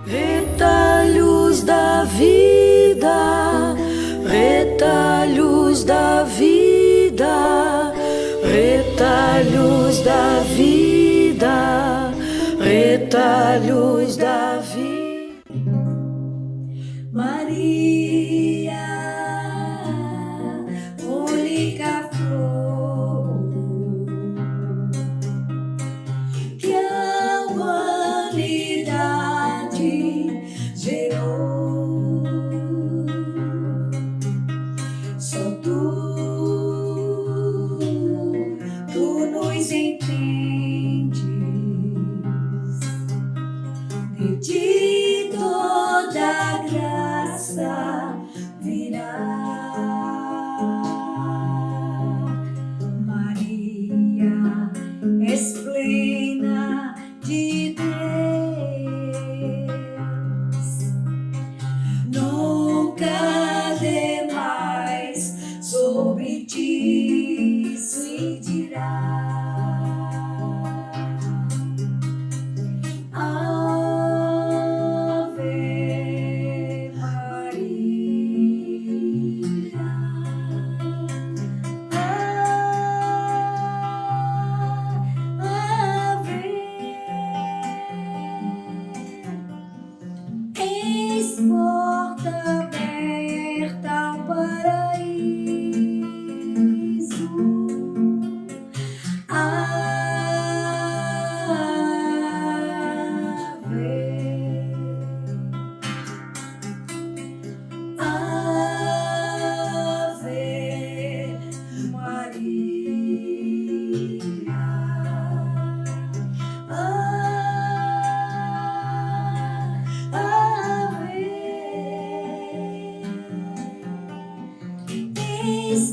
Retalhos da vida, retalhos da vida, retalhos da vida, retalhos da vida. Maria, única flor que a humanidade gerou, só tu nos entendes de toda graça virá. Maria, és plena de Deus, nunca demais sobre ti se dirá. Porta aberta ao paraíso, Ave, Ave Maria,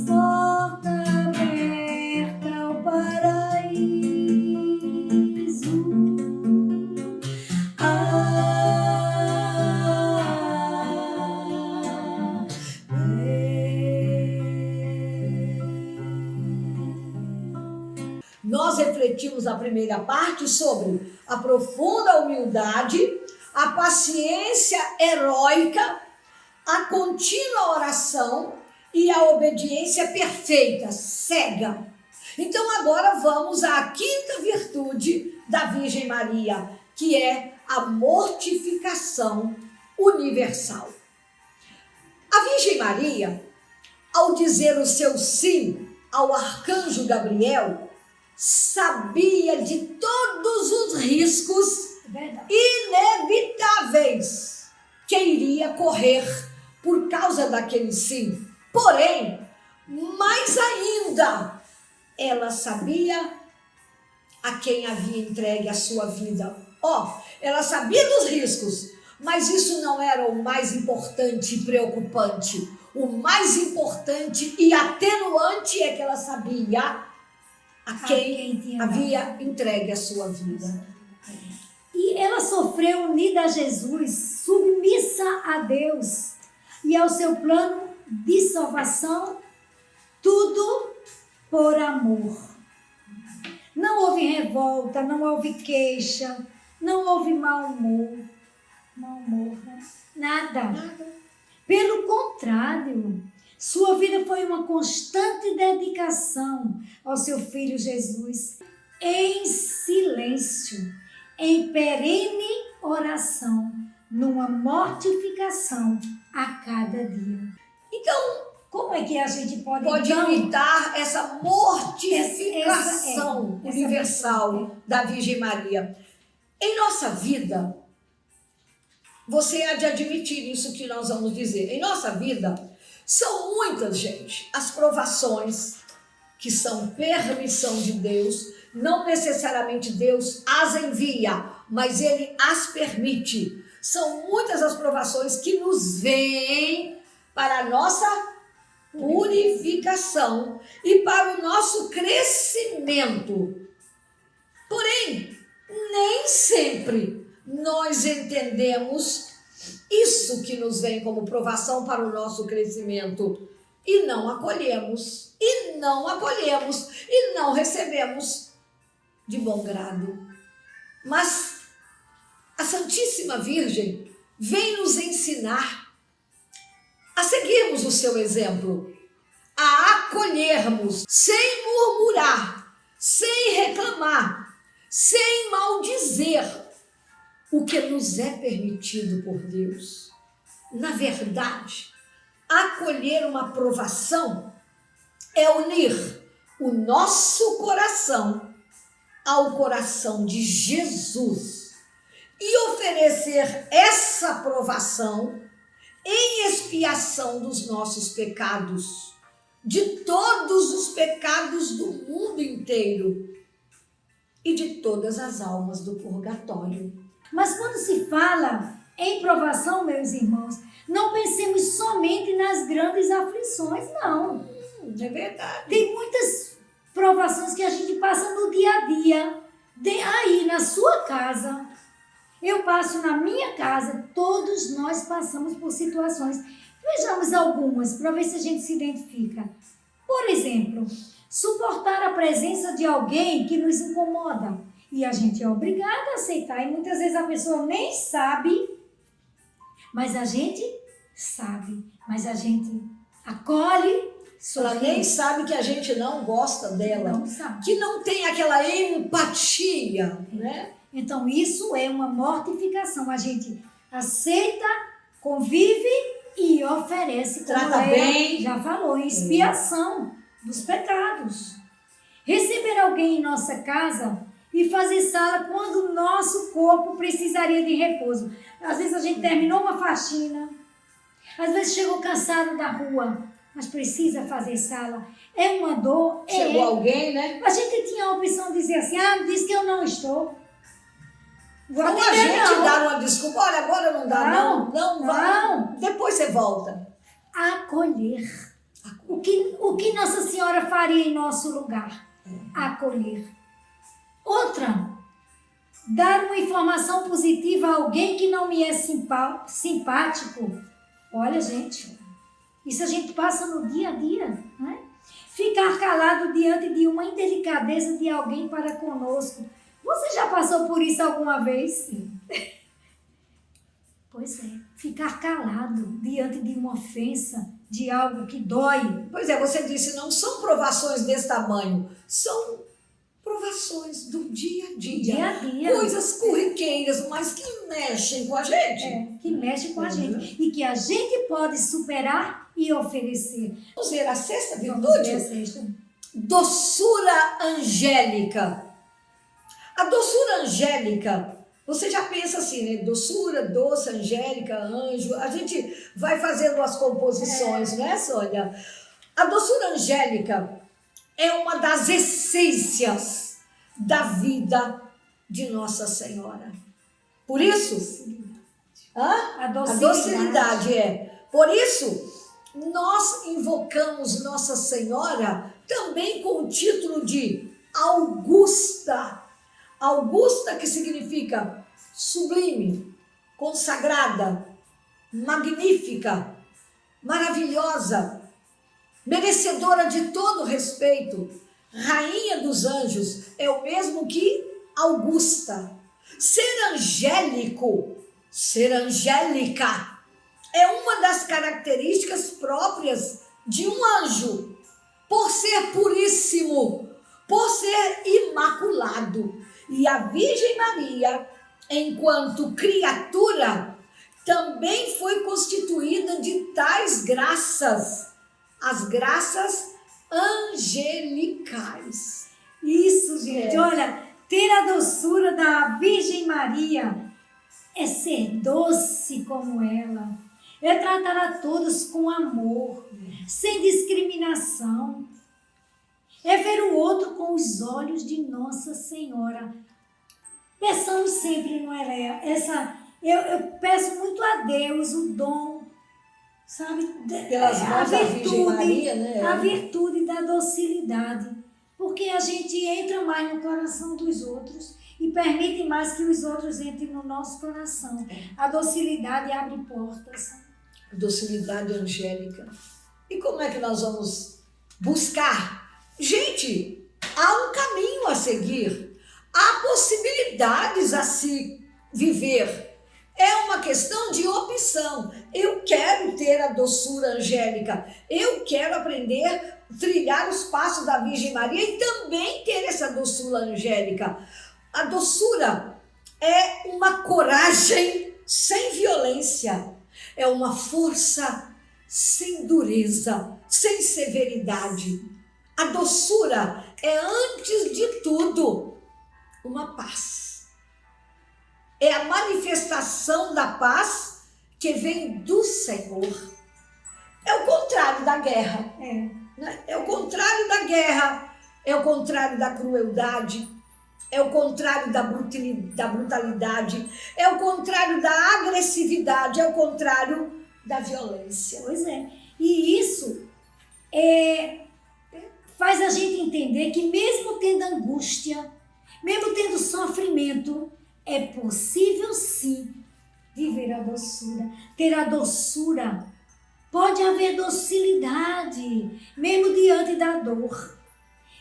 porta aberta ao paraíso, Nós refletimos na primeira parte sobre a profunda humildade, a paciência heróica, a contínua oração e a obediência perfeita, cega. Então agora vamos à quinta virtude da Virgem Maria, que é a mortificação universal. A Virgem Maria, ao dizer o seu sim ao arcanjo Gabriel, sabia de todos os riscos inevitáveis que iria correr por causa daquele sim. Porém, mais ainda, ela sabia a quem havia entregue a sua vida. Ela sabia dos riscos, mas isso não era o mais importante e preocupante. O mais importante e atenuante é que ela sabia a quem havia entregue a sua vida. E ela sofreu unida a Jesus, submissa a Deus e ao seu plano de salvação, tudo por amor. Não houve revolta, não houve queixa, não houve mau humor, né? Nada. Pelo contrário, sua vida foi uma constante dedicação ao seu Filho Jesus, em silêncio, em perene oração, numa mortificação a cada dia. Então, como é que a gente pode imitar essa mortificação universal da Virgem Maria? Em nossa vida, você há de admitir isso que nós vamos dizer. Em nossa vida, são muitas, gente, as provações que são permissão de Deus. Não necessariamente Deus as envia, mas Ele as permite. São muitas as provações que nos vêm para a nossa purificação e para o nosso crescimento. Porém, nem sempre nós entendemos isso que nos vem como provação para o nosso crescimento e não acolhemos, e não recebemos de bom grado. Mas a Santíssima Virgem vem nos ensinar a seguirmos o seu exemplo, a acolhermos sem murmurar, sem reclamar, sem maldizer o que nos é permitido por Deus. Na verdade, acolher uma provação é unir o nosso coração ao coração de Jesus e oferecer essa provação em expiação dos nossos pecados, de todos os pecados do mundo inteiro e de todas as almas do purgatório. Mas quando se fala em provação, meus irmãos, não pensemos somente nas grandes aflições, não. É verdade. Tem muitas provações que a gente passa no dia a dia. Aí, na sua casa, eu passo na minha casa, todos nós passamos por situações. Vejamos algumas, para ver se a gente se identifica. Por exemplo, suportar a presença de alguém que nos incomoda. E a gente é obrigado a aceitar. E muitas vezes a pessoa nem sabe, mas a gente sabe. Mas a gente acolhe. Ela nem sabe que a gente não gosta dela. Não sabe. Que não tem aquela empatia, né? Então isso é uma mortificação. A gente aceita, convive e oferece. Trata bem. Já falou, em expiação dos pecados. Receber alguém em nossa casa e fazer sala quando o nosso corpo precisaria de repouso. Às vezes a gente terminou uma faxina, às vezes chegou cansado da rua, mas precisa fazer sala. É uma dor. Chegou alguém, né? A gente tinha a opção de dizer assim, diz que eu não estou. Ou a gente dar uma desculpa, olha, agora não dá, não vai. Depois você volta. Acolher. O que Nossa Senhora faria em nosso lugar? Acolher. Outra, dar uma informação positiva a alguém que não me é simpático. Olha, gente, isso a gente passa no dia a dia, né? Ficar calado diante de uma indelicadeza de alguém para conosco. Você já passou por isso alguma vez? Sim. Pois é, ficar calado diante de uma ofensa, de algo que dói. Pois é, você disse, não são provações desse tamanho, são provações do dia a dia. Dia a dia. Coisas corriqueiras, mas que mexem com a gente. Que mexem com a gente. E que a gente pode superar e oferecer. Vamos ver a sexta Vamos ver a virtude? sexta. Doçura angélica. A doçura angélica, você já pensa assim, né? Doçura, doce, angélica, anjo. A gente vai fazendo as composições, né, Sônia? A doçura angélica é uma das essências da vida de Nossa Senhora. Por isso, A a docilidade é. Por isso, nós invocamos Nossa Senhora também com o título de Augusta. Augusta, que significa sublime, consagrada, magnífica, maravilhosa, merecedora de todo respeito, rainha dos anjos, é o mesmo que Augusta. Ser angélico, ser angélica, é uma das características próprias de um anjo, por ser puríssimo, por ser imaculado. E a Virgem Maria, enquanto criatura, também foi constituída de tais graças, as graças angelicais. Isso, gente. Olha, ter a doçura da Virgem Maria é ser doce como ela, é tratar a todos com amor, sem discriminação, é ver o outro com os olhos de Nossa Senhora. Peçamos sempre, não é, Léa? Eu peço muito a Deus o dom, sabe? Pelas mãos da Virgem Maria, né? A virtude da docilidade. Porque a gente entra mais no coração dos outros e permite mais que os outros entrem no nosso coração. A docilidade abre portas. Docilidade angélica. E como é que nós vamos buscar? Gente, há um caminho a seguir. Há possibilidades a se viver. É uma questão de opção. Eu quero ter a doçura angélica. Eu quero aprender a trilhar os passos da Virgem Maria e também ter essa doçura angélica. A doçura é uma coragem sem violência. É uma força sem dureza, sem severidade. A doçura é, antes de tudo, uma paz. É a manifestação da paz que vem do Senhor. É o contrário da guerra. É o contrário da guerra. É o contrário da crueldade. É o contrário da brutalidade. É o contrário da agressividade. É o contrário da violência. Pois é. E isso faz a gente entender que mesmo tendo angústia, mesmo tendo sofrimento, é possível sim viver a doçura, ter a doçura. Pode haver docilidade, mesmo diante da dor.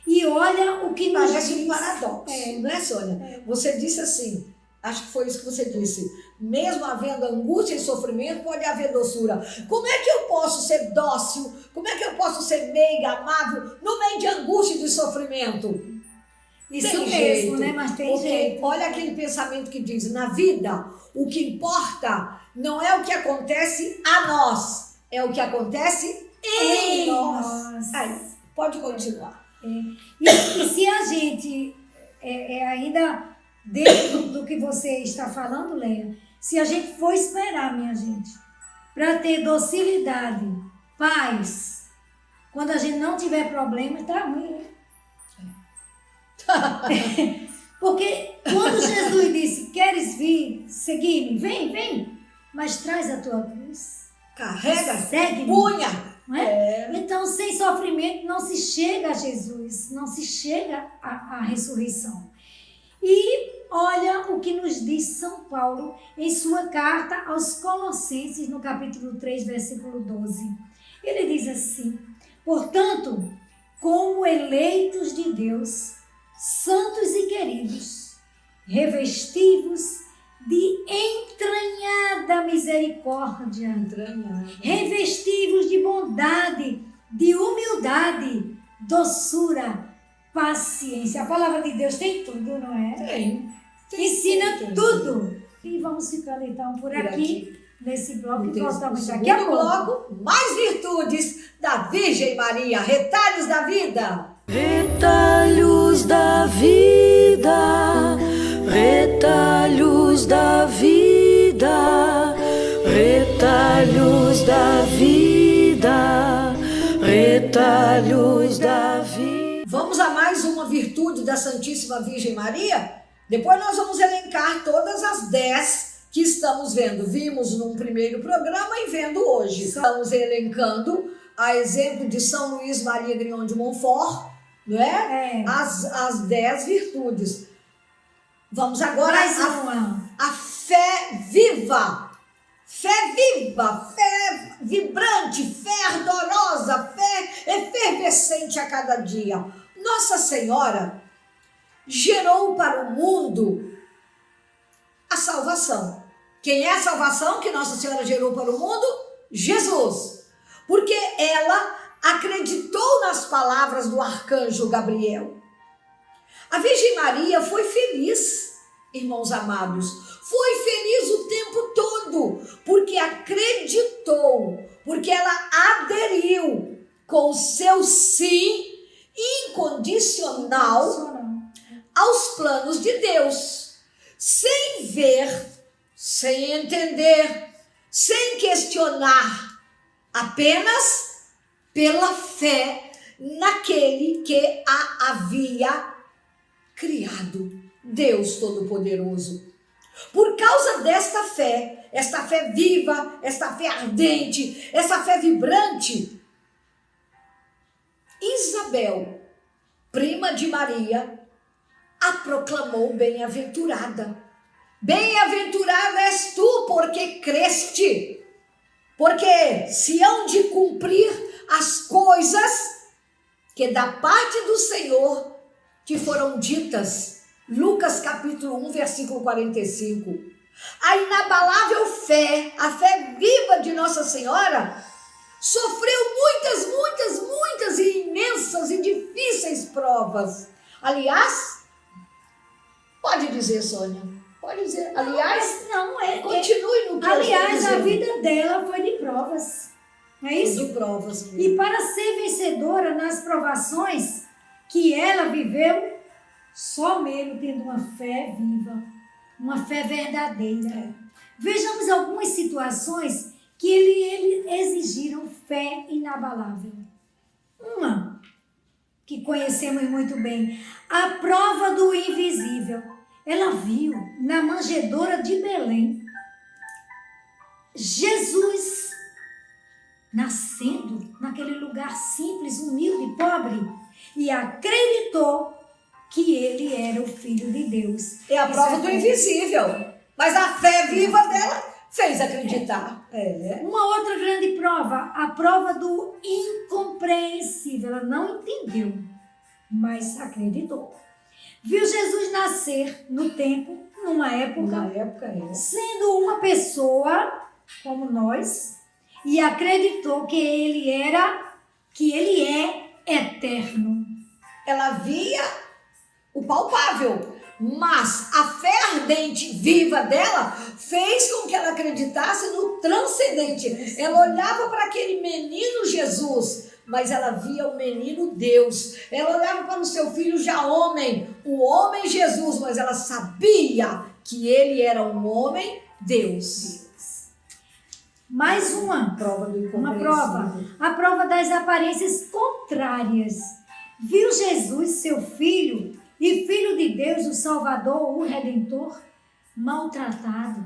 E olha o que nos Parece diz. um paradoxo, não é, Sônia? Você disse assim, acho que foi isso que você disse, mesmo havendo angústia e sofrimento, pode haver doçura. Como é que eu posso ser dócil? Como é que eu posso ser meiga, amável, no meio de angústia e de sofrimento? Isso Tem mesmo, jeito, né? Mas tem porque jeito. olha aquele pensamento que diz, na vida, o que importa não é o que acontece a nós, é o que acontece em nós. Aí, pode continuar. E se a gente, ainda dentro do que você está falando, Leia, se a gente for esperar, minha gente, para ter docilidade, paz, quando a gente não tiver problema, tá ruim, né? Porque quando Jesus disse, queres vir, seguir-me, vem, mas traz a tua cruz. Carrega, segue-me. punha. Não é? Então, sem sofrimento não se chega a Jesus, não se chega à ressurreição. E olha o que nos diz São Paulo em sua carta aos Colossenses, no capítulo 3, versículo 12. Ele diz assim, portanto, como eleitos de Deus, santos e queridos, revestivos de entranhada misericórdia, revestivos de bondade, de humildade, doçura, paciência. A palavra de Deus tem tudo, não é? Tem Ensina tudo. E vamos ficando então por aqui, nesse bloco, e voltamos daqui a pouco. Bloco, mais virtudes da Virgem Maria, retalhos da vida. Retalhos da vida, retalhos da vida, retalhos da vida, retalhos da vida. Vamos a mais uma virtude da Santíssima Virgem Maria? Depois nós vamos elencar todas as 10 que estamos vendo. Vimos num primeiro programa e vendo hoje. Estamos elencando, a exemplo de São Luís Maria Grignon de Montfort, não é? As 10 virtudes. Vamos agora a fé viva. Fé viva, fé vibrante, fé ardorosa, fé efervescente a cada dia. Nossa Senhora gerou para o mundo a salvação. Quem é a salvação que Nossa Senhora gerou para o mundo? Jesus. Porque ela acreditou nas palavras do arcanjo Gabriel. A Virgem Maria foi feliz, irmãos amados. Foi feliz o tempo todo, porque acreditou, porque ela aderiu com o seu sim incondicional aos planos de Deus, sem ver, sem entender, sem questionar, apenas pela fé naquele que a havia criado, Deus Todo-Poderoso. Por causa desta fé, esta fé viva, esta fé ardente, essa fé vibrante, Isabel, prima de Maria, a proclamou bem-aventurada. Bem-aventurada és tu, porque creste, porque se hão de cumprir as coisas que da parte do Senhor te foram ditas. Lucas capítulo 1, versículo 45. A inabalável fé, a fé viva de Nossa Senhora, sofreu muitas e imensas e difíceis provas. Aliás, pode dizer, Sônia, pode dizer. Aliás, continue no que aliás, eu a vida dela foi de provas. Não é isso? de provas. E para ser vencedora nas provações que ela viveu, só mesmo tendo uma fé viva, uma fé verdadeira. Vejamos algumas situações que ele exigiram fé inabalável. Uma, que conhecemos muito bem, a prova do invisível. Ela viu na manjedoura de Belém Jesus nascendo naquele lugar simples, humilde, pobre, e acreditou que ele era o Filho de Deus. É a prova do invisível. Mas a fé viva dela fez acreditar. Uma outra grande prova, a prova do incompreensível. Ela não entendeu, mas acreditou. Viu Jesus nascer no tempo, numa época, sendo uma pessoa como nós, e acreditou que ele é eterno. Ela via o palpável, mas a fé ardente viva dela fez com que ela acreditasse no transcendente. Ela olhava para aquele menino Jesus, mas ela via o menino Deus. Ela olhava para o seu filho já homem, o homem Jesus, mas ela sabia que ele era um homem Deus. Mais uma prova, a prova das aparências contrárias. Viu Jesus, seu filho, e Filho de Deus, o Salvador, o Redentor, maltratado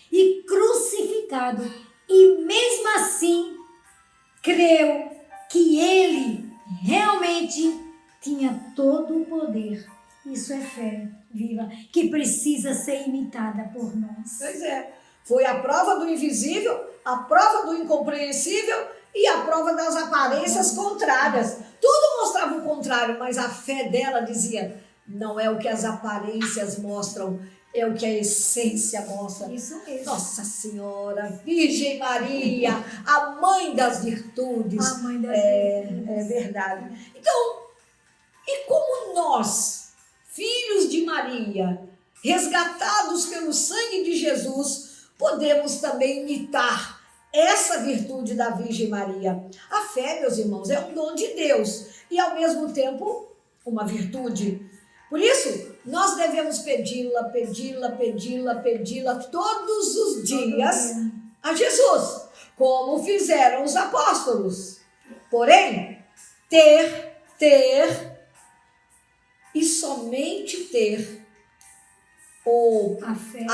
e crucificado, e mesmo assim creu que ele realmente tinha todo o poder. Isso é fé viva, que precisa ser imitada por nós. Pois é, foi a prova do invisível, a prova do incompreensível e a prova das aparências contrárias. Tudo mostrava o contrário, mas a fé dela dizia: não é o que as aparências mostram, é o que a essência mostra. Isso mesmo. Nossa Senhora, Virgem Maria, a mãe das virtudes. A mãe das virtudes. É verdade. Então, e como nós, filhos de Maria, resgatados pelo sangue de Jesus, podemos também imitar essa virtude da Virgem Maria? A fé, meus irmãos, é um dom de Deus e, ao mesmo tempo, uma virtude. Por isso, nós devemos pedi-la todos os dias a Jesus, como fizeram os apóstolos. Porém, ter e somente ter, ou a fé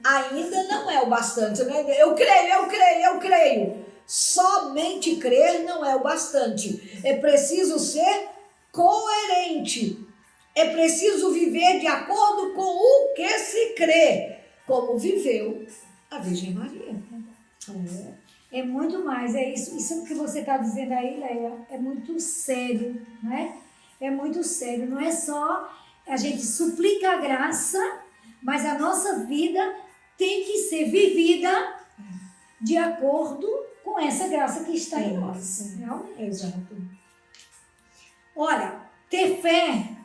ainda não é o bastante, né? Eu creio. Somente crer não é o bastante. É preciso ser coerente. É preciso viver de acordo com o que se crê, como viveu a Virgem Maria. É muito mais, é isso que você está dizendo aí, Leia, é muito sério, né? É muito sério, não é só a gente suplica a graça, mas a nossa vida tem que ser vivida de acordo com essa graça que está em nós. Realmente. Exato. Olha, ter fé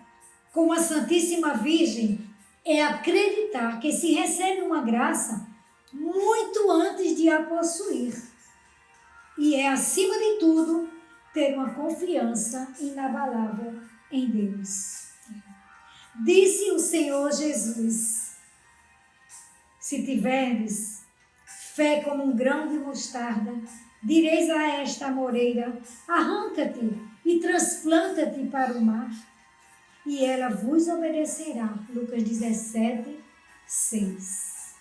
com a Santíssima Virgem é acreditar que se recebe uma graça muito antes de a possuir. E é, acima de tudo, ter uma confiança inabalável em Deus. Disse o Senhor Jesus: se tiverdes fé como um grão de mostarda, direis a esta amoreira: arranca-te e transplanta-te para o mar, e ela vos obedecerá. Lucas 17, 6.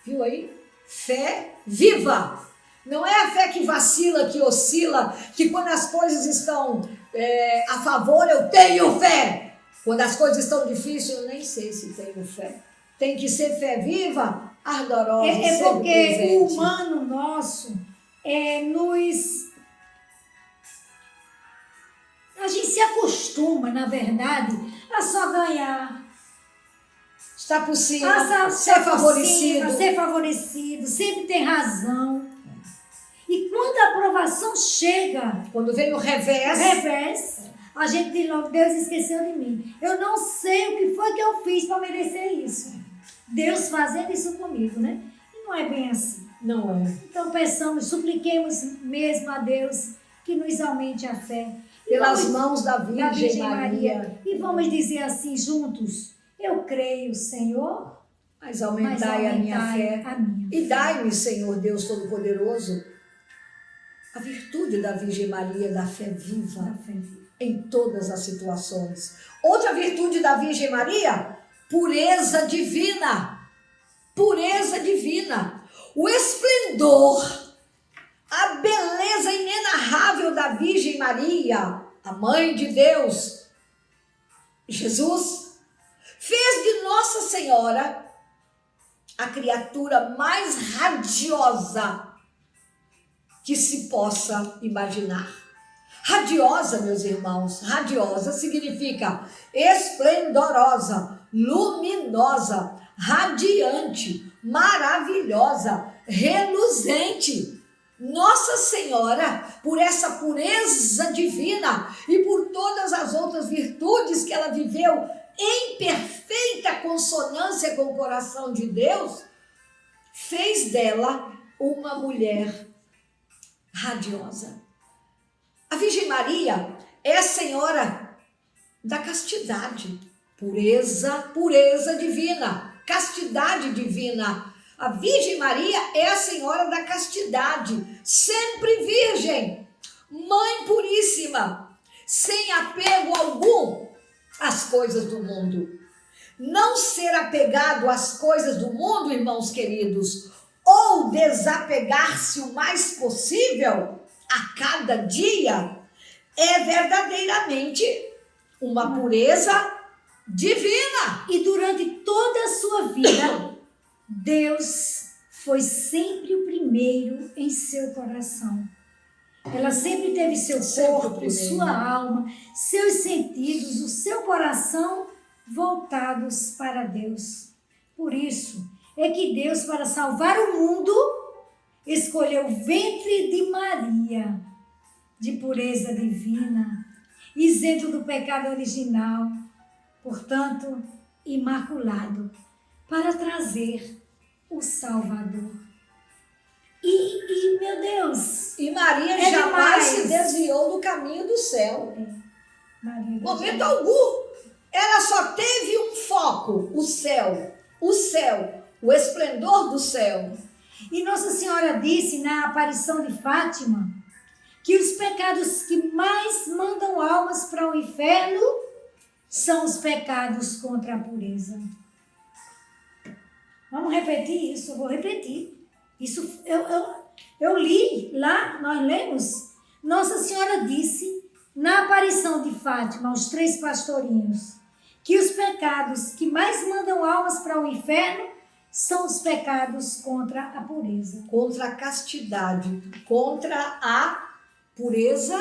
Viu aí? Fé viva. Não é a fé que vacila, que oscila, que quando as coisas estão a favor eu tenho fé. Quando as coisas estão difíceis eu nem sei se tenho fé. Tem que ser fé viva, ardorosa, É porque o humano nosso a gente se acostuma, na verdade, a só ganhar. Está por cima, Passa ser por favorecido. cima, ser favorecido, sempre tem razão. E quando a aprovação chega, Quando vem o o revés, revés, a gente diz logo, Deus esqueceu de mim. Eu não sei o que foi que eu fiz para merecer isso. Deus fazendo isso comigo, né? E não é bem assim. não é. Então peçamos, supliquemos mesmo a Deus que nos aumente a fé. E Pelas vamos- mãos da da Virgem Maria. E vamos dizer assim juntos, eu creio, Senhor, Mas mas aumentai a minha fé. a minha E fé. dai-me, Senhor Deus Todo-Poderoso, a virtude da Virgem Maria, da fé viva Da fé viva. em todas as situações. Outra virtude da Virgem Maria, pureza divina. Pureza divina. O esplendor, a beleza inenarrável da Virgem Maria, a Mãe de Deus, Jesus, fez de Nossa Senhora a criatura mais radiosa que se possa imaginar. Radiosa, meus irmãos, radiosa significa esplendorosa, luminosa, radiante, maravilhosa, reluzente. Nossa Senhora, por essa pureza divina e por todas as outras virtudes que ela viveu em perfeita consonância com o coração de Deus, fez dela uma mulher radiosa. A Virgem Maria é a Senhora da castidade, pureza divina, castidade divina. A Virgem Maria é a Senhora da castidade, sempre virgem, Mãe puríssima, sem apego algum às coisas do mundo. Não ser apegado às coisas do mundo, irmãos queridos, ou desapegar-se o mais possível a cada dia, é verdadeiramente uma pureza divina. E durante toda a sua vida, Deus foi sempre o primeiro em seu coração. Ela sempre teve seu Sempre o corpo, primeiro. sua alma, seus sentidos, o seu coração voltados para Deus. Por isso é que Deus, para salvar o mundo, escolheu o ventre de Maria, de pureza divina, isento do pecado original, portanto, imaculado, para trazer o Salvador. E meu Deus, E Maria É jamais demais. se desviou do caminho do céu. Maria do Momento Céu. algum. Ela só teve um foco, o céu, o esplendor do céu. E Nossa Senhora disse na aparição de Fátima que os pecados que mais mandam almas para o inferno são os pecados contra a pureza. Vamos repetir isso? Eu vou repetir. Isso eu li lá, nós lemos. Nossa Senhora disse na aparição de Fátima aos 3 pastorinhos que os pecados que mais mandam almas para o inferno são os pecados contra a pureza. Contra a castidade, contra a pureza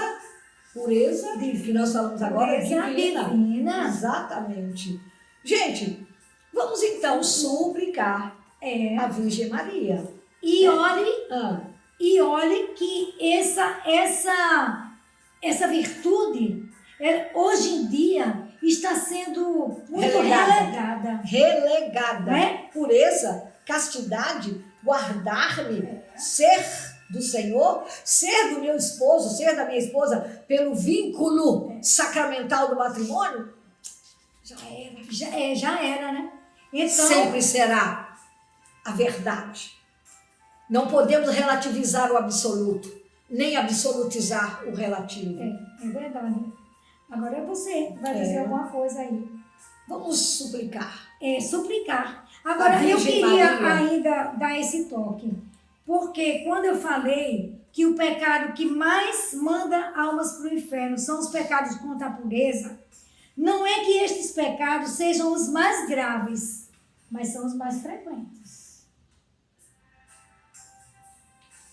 que nós falamos agora, Pureza divina. Exatamente. Gente, vamos então suplicar a Virgem Maria. E olhe, Ah, que essa virtude, hoje em dia, está sendo muito relegada. relegada. Né? Pureza, castidade, guardar-me, ser do Senhor, ser do meu esposo, ser da minha esposa, pelo vínculo sacramental do matrimônio, já era. Já era, né? Então, Sempre será a verdade. Não podemos relativizar o absoluto, nem absolutizar o relativo. é verdade. Agora você vai dizer alguma coisa aí. Vamos suplicar. Suplicar. Agora, A eu Virgem queria Maria. ainda dar esse toque. Porque quando eu falei que o pecado que mais manda almas para o inferno são os pecados contra a pureza, não é que estes pecados sejam os mais graves, mas são os mais frequentes.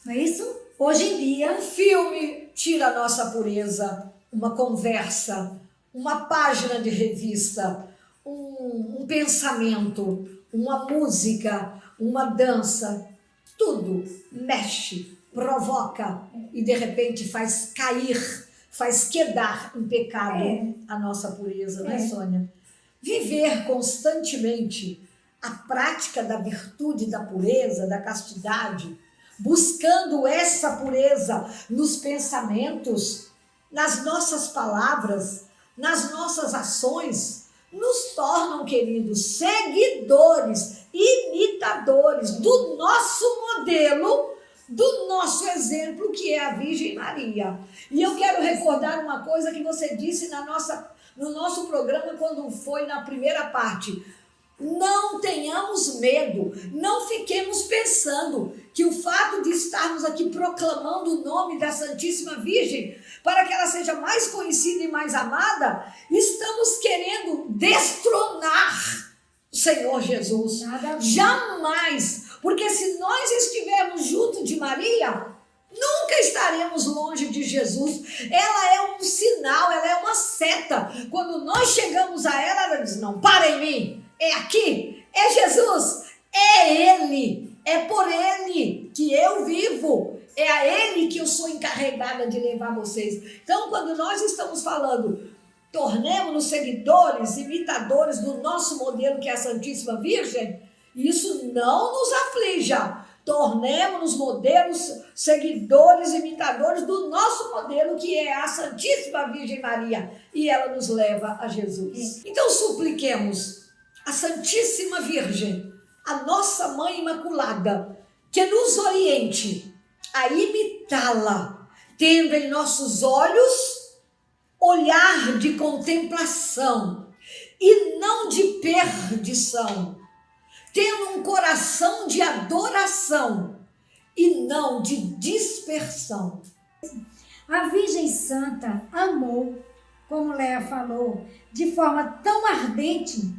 Não é isso? Hoje em dia, Um filme tira a nossa pureza, uma conversa, uma página de revista, um pensamento, uma música, uma dança, tudo mexe, provoca e de repente faz cair, faz quedar em pecado a nossa pureza, não é, Sônia? Viver constantemente a prática da virtude, da pureza, da castidade, buscando essa pureza nos pensamentos, nas nossas palavras, nas nossas ações, nos tornam, queridos, seguidores, imitadores do nosso modelo, do nosso exemplo, que é a Virgem Maria. E eu quero recordar uma coisa que você disse no nosso programa quando foi na primeira parte. Não tenhamos medo, não fiquemos pensando que o fato de estarmos aqui proclamando o nome da Santíssima Virgem, para que ela seja mais conhecida e mais amada, estamos querendo destronar o Senhor Jesus. Jamais, porque se nós estivermos junto de Maria, nunca estaremos longe de Jesus. Ela é um sinal, ela é uma seta. Quando nós chegamos a ela, ela diz, não, para em mim. É aqui, é Jesus, é Ele, é por Ele que eu vivo, é a Ele que eu sou encarregada de levar vocês. Então, quando nós estamos falando, tornemos-nos seguidores, imitadores do nosso modelo, que é a Santíssima Virgem, isso não nos aflija. Tornemos-nos modelos, seguidores, imitadores do nosso modelo, que é a Santíssima Virgem Maria, e ela nos leva a Jesus. Então, supliquemos a Santíssima Virgem, a nossa Mãe Imaculada, que nos oriente a imitá-la, tendo em nossos olhos olhar de contemplação e não de perdição, tendo um coração de adoração e não de dispersão. A Virgem Santa amou, como Léa falou, de forma tão ardente,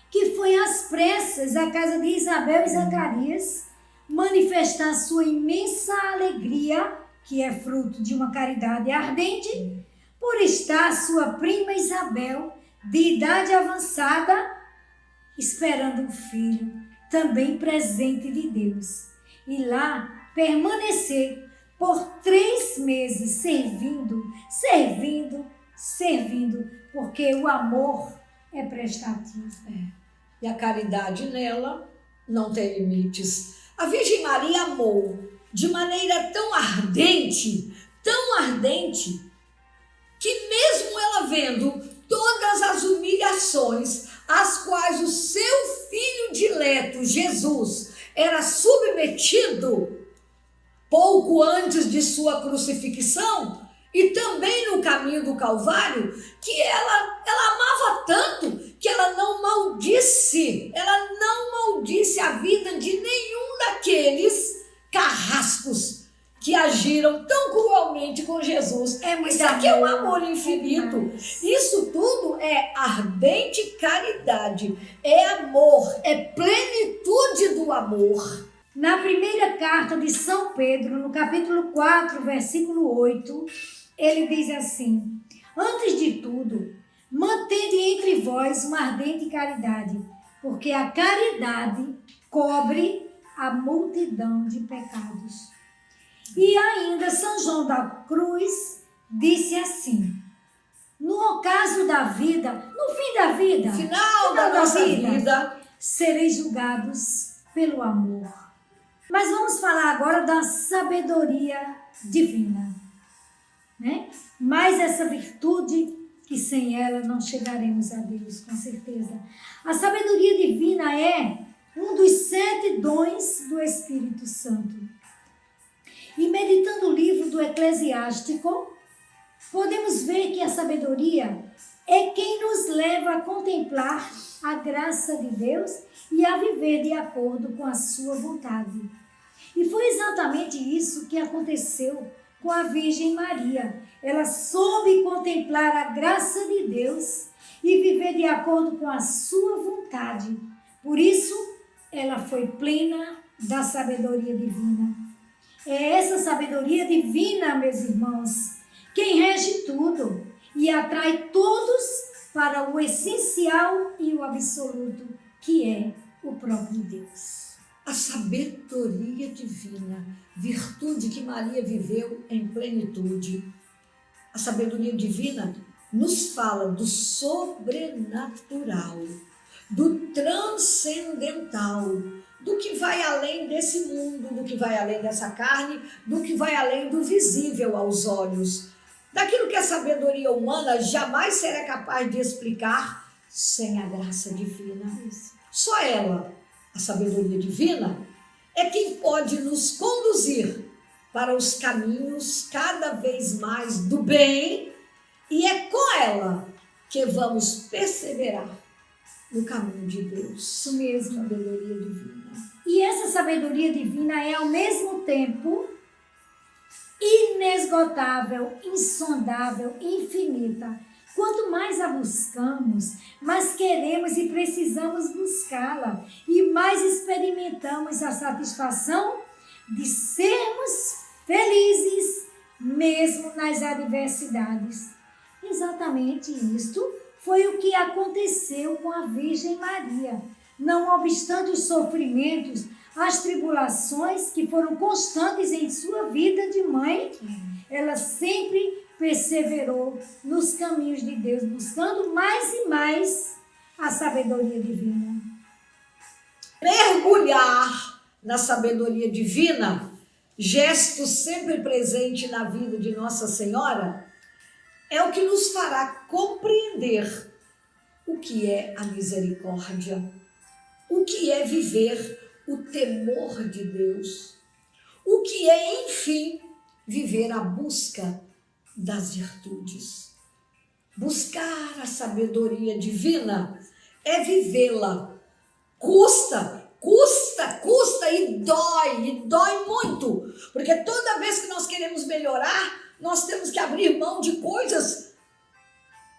que foi às pressas à casa de Isabel e Zacarias manifestar sua imensa alegria, que é fruto de uma caridade ardente, por estar sua prima Isabel, de idade avançada, esperando um filho, também presente de Deus. E lá permanecer por 3 meses servindo, porque o amor é prestativo. E a caridade nela não tem limites. A Virgem Maria amou de maneira tão ardente, que mesmo ela vendo todas as humilhações às quais o seu filho dileto, Jesus, era submetido pouco antes de sua crucifixão, e também no caminho do Calvário, que ela amava tanto que ela não maldisse a vida de nenhum daqueles carrascos que agiram tão cruelmente com Jesus. Isso aqui é um amor infinito. Isso tudo é ardente caridade, é amor, é plenitude do amor. Na primeira carta de São Pedro, no capítulo 4, versículo 8, ele diz assim: antes de tudo, mantende entre vós uma ardente caridade, porque a caridade cobre a multidão de pecados. E ainda São João da Cruz disse assim: no ocaso da vida, no fim da vida, final da nossa vida, sereis julgados pelo amor. Mas vamos falar agora da sabedoria divina, né? Mais essa virtude que sem ela não chegaremos a Deus, com certeza. A sabedoria divina é um dos 7 dons do Espírito Santo. E meditando o livro do Eclesiástico, podemos ver que a sabedoria é quem nos leva a contemplar a graça de Deus e a viver de acordo com a sua vontade. E foi exatamente isso que aconteceu com a Virgem Maria. Ela soube contemplar a graça de Deus e viver de acordo com a sua vontade. Por isso, ela foi plena da sabedoria divina. É essa sabedoria divina, meus irmãos, quem rege tudo e atrai todos para o essencial e o absoluto, que é o próprio Deus. A sabedoria divina, virtude que Maria viveu em plenitude. A sabedoria divina nos fala do sobrenatural, do transcendental, do que vai além desse mundo, do que vai além dessa carne, do que vai além do visível aos olhos, daquilo que a sabedoria humana jamais será capaz de explicar sem a graça divina. Só ela, a sabedoria divina, é quem pode nos conduzir para os caminhos cada vez mais do bem, e é com ela que vamos perseverar no caminho de Deus. Isso mesmo. Sabedoria divina. E essa sabedoria divina é ao mesmo tempo inesgotável, insondável, infinita. Quanto mais a buscamos, mais queremos e precisamos buscá-la, e mais experimentamos a satisfação de sermos felizes mesmo nas adversidades. Exatamente isto foi o que aconteceu com a Virgem Maria. Não obstante os sofrimentos, as tribulações que foram constantes em sua vida de mãe, ela sempre perseverou nos caminhos de Deus, buscando mais e mais a sabedoria divina. Mergulhar na sabedoria divina, gesto sempre presente na vida de Nossa Senhora, é o que nos fará compreender o que é a misericórdia, o que é viver o temor de Deus, o que é, enfim, viver a busca das virtudes. Buscar a sabedoria divina é vivê-la. Custa e dói muito, porque toda vez que nós queremos melhorar, nós temos que abrir mão de coisas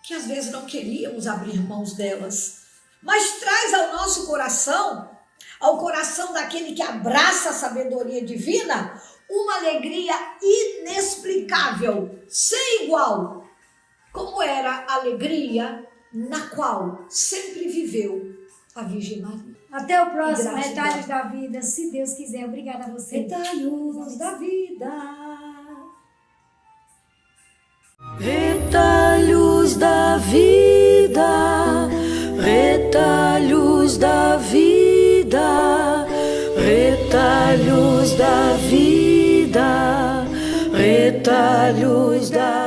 que às vezes não queríamos abrir mãos delas, mas traz ao nosso coração, ao coração daquele que abraça a sabedoria divina, uma alegria inexplicável, sem igual, como era a alegria na qual sempre viveu a Virgem Maria. Até o próximo Retalhos da Vida, se Deus quiser. Obrigada a você. Retalhos da Vida. Retalhos da vida, retalhos da vida, retalhos da vida, retalhos da